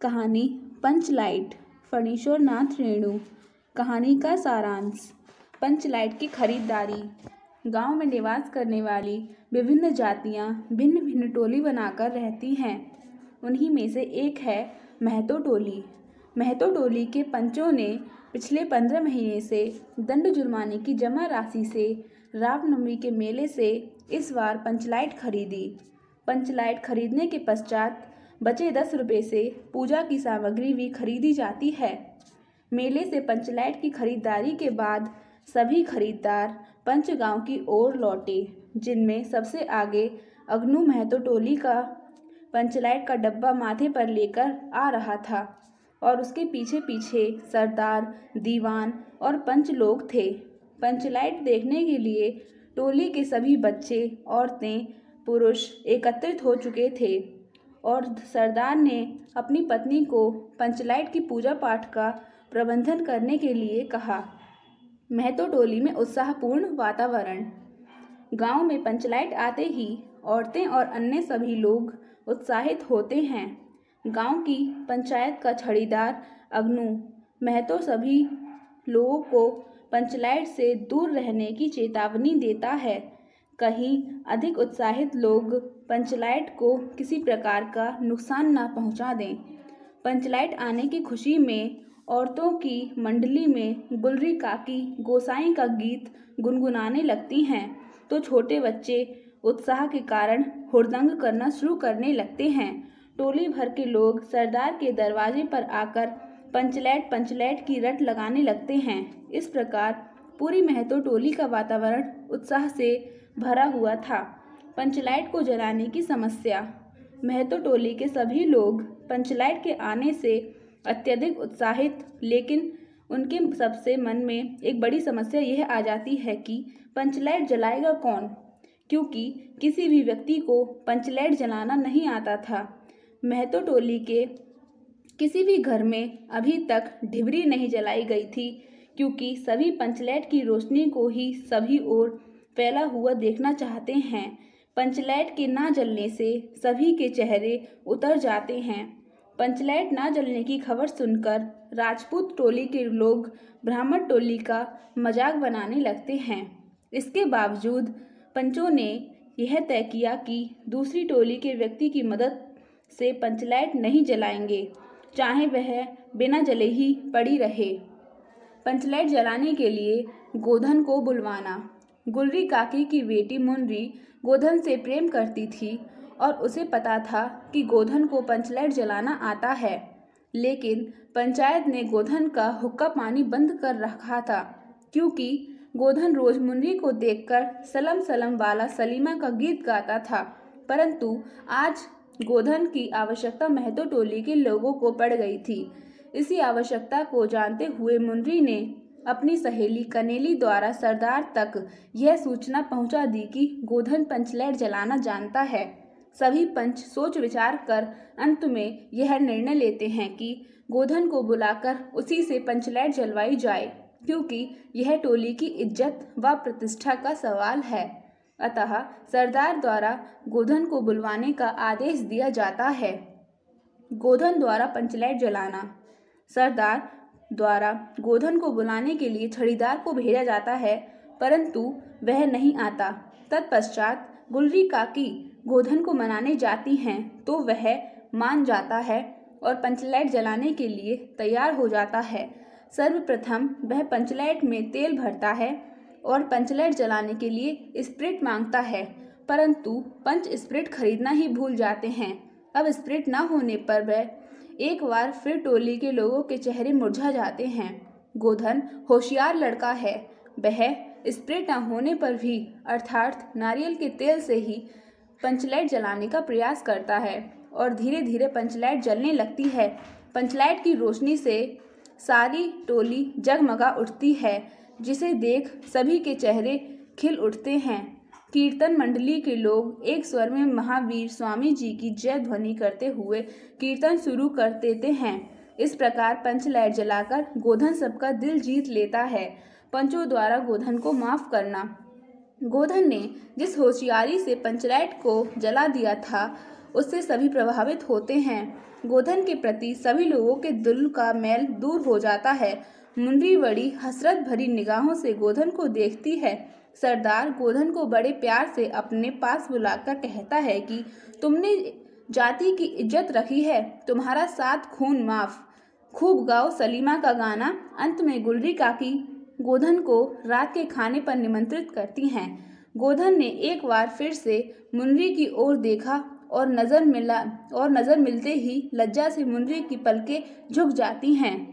कहानी पंचलाइट फणीश्वरनाथ रेणु। कहानी का सारांश। पंचलाइट की खरीदारी। गांव में निवास करने वाली विभिन्न जातियां भिन्न भिन्न टोली बनाकर रहती हैं। उन्हीं में से एक है महतो टोली। महतो टोली के पंचों ने पिछले 15 महीने से दंड जुर्माने की जमा राशि से रामनवमी के मेले से इस बार पंचलाइट खरीदी। पंचलाइट खरीदने के पश्चात बचे 10 रुपये से पूजा की सामग्री भी खरीदी जाती है। मेले से पंचलाइट की खरीदारी के बाद सभी खरीदार पंचगांव की ओर लौटे, जिनमें सबसे आगे अगनू महतो टोली का पंचलाइट का डब्बा माथे पर लेकर आ रहा था और उसके पीछे पीछे सरदार, दीवान और पंच लोग थे। पंचलाइट देखने के लिए टोली के सभी बच्चे, औरतें, पुरुष एकत्रित हो चुके थे और सरदार ने अपनी पत्नी को पंचलाइट की पूजा पाठ का प्रबंधन करने के लिए कहा। महतो टोली में उत्साहपूर्ण वातावरण। गांव में पंचलाइट आते ही औरतें और अन्य सभी लोग उत्साहित होते हैं। गांव की पंचायत का छड़ीदार अगनू महतो सभी लोगों को पंचलाइट से दूर रहने की चेतावनी देता है। कहीं अधिक उत्साहित लोग पंचलाइट को किसी प्रकार का नुकसान न पहुंचा दें। पंचलाइट आने की खुशी में औरतों की मंडली में गुलरी काकी गोसाई का गीत गुनगुनाने लगती हैं, तो छोटे बच्चे उत्साह के कारण हुड़दंग करना शुरू करने लगते हैं। टोली भर के लोग सरदार के दरवाजे पर आकर पंचलाइट की रट लगाने लगते हैं। इस प्रकार पूरी महतो टोली का वातावरण उत्साह से भरा हुआ था। पंचलाइट को जलाने की समस्या। महतो टोली के सभी लोग पंचलाइट के आने से अत्यधिक उत्साहित, लेकिन उनके सबसे मन में एक बड़ी समस्या यह आ जाती है कि पंचलाइट जलाएगा कौन, क्योंकि किसी भी व्यक्ति को पंचलाइट जलाना नहीं आता था। महतो टोली के किसी भी घर में अभी तक ढिबरी नहीं जलाई गई थी, क्योंकि सभी पंचलाइट की रोशनी को ही सभी ओर फैला हुआ देखना चाहते हैं। पंचलाइट के ना जलने से सभी के चेहरे उतर जाते हैं। पंचलाइट ना जलने की खबर सुनकर राजपूत टोली के लोग ब्राह्मण टोली का मजाक बनाने लगते हैं। इसके बावजूद पंचों ने यह तय किया कि दूसरी टोली के व्यक्ति की मदद से पंचलाइट नहीं जलाएंगे, चाहे वह बिना जले ही पड़ी रहे। पंचलाइट जलाने के लिए गोधन को बुलवाना। गुलरी काकी की बेटी मुनरी गोधन से प्रेम करती थी और उसे पता था कि गोधन को पंचलाइट जलाना आता है, लेकिन पंचायत ने गोधन का हुक्का पानी बंद कर रखा था, क्योंकि गोधन रोज मुनरी को देखकर सलम सलम वाला सलीमा का गीत गाता था। परंतु आज गोधन की आवश्यकता महतो टोली के लोगों को पड़ गई थी। इसी आवश्यकता को जानते हुए मुनरी ने अपनी सहेली कनेली द्वारा सरदार तक यह सूचना पहुंचा दी कि गोधन पंचलाइट जलाना जानता है। सभी पंच सोच विचार कर अंत में यह निर्णय लेते हैं कि गोधन को बुलाकर उसी से पंचलाइट जलवाई जाए, क्योंकि यह टोली की इज्जत व प्रतिष्ठा का सवाल है। अतः सरदार द्वारा गोधन को बुलवाने का आदेश दिया जाता है। गोधन द्वारा पंचलाइट जलाना। सरदार द्वारा गोधन को बुलाने के लिए छड़ीदार को भेजा जाता है, परंतु वह नहीं आता। तत्पश्चात गुलरी काकी गोधन को मनाने जाती हैं, तो वह मान जाता है और पंचलाइट जलाने के लिए तैयार हो जाता है। सर्वप्रथम वह पंचलाइट में तेल भरता है और पंचलाइट जलाने के लिए स्प्रिट मांगता है, परंतु पंच स्प्रिट खरीदना ही भूल जाते हैं। अब स्प्रिट न होने पर वह एक बार फिर टोली के लोगों के चेहरे मुरझा जाते हैं। गोधन होशियार लड़का है। वह स्प्रिट न होने पर भी, अर्थात नारियल के तेल से ही पंचलाइट जलाने का प्रयास करता है और धीरे धीरे पंचलाइट जलने लगती है। पंचलाइट की रोशनी से सारी टोली जगमगा उठती है, जिसे देख सभी के चेहरे खिल उठते हैं। कीर्तन मंडली के लोग एक स्वर में महावीर स्वामी जी की जय ध्वनि करते हुए कीर्तन शुरू कर देते हैं। इस प्रकार पंचलाइट जलाकर गोधन सबका दिल जीत लेता है। पंचों द्वारा गोधन को माफ करना। गोधन ने जिस होशियारी से पंचलाइट को जला दिया था, उससे सभी प्रभावित होते हैं। गोधन के प्रति सभी लोगों के दिल का मैल दूर हो जाता है। मुन्नी बड़ी हसरत भरी निगाहों से गोधन को देखती है। सरदार गोधन को बड़े प्यार से अपने पास बुलाकर कहता है कि तुमने जाति की इज्जत रखी है, तुम्हारा 7 खून माफ। खूब गाओ सलीमा का गाना। अंत में गुलरी काकी गोधन को रात के खाने पर निमंत्रित करती हैं। गोधन ने एक बार फिर से मुन्नी की ओर देखा और नजर मिलते ही लज्जा से मुन्नी की पलकें झुक जाती हैं।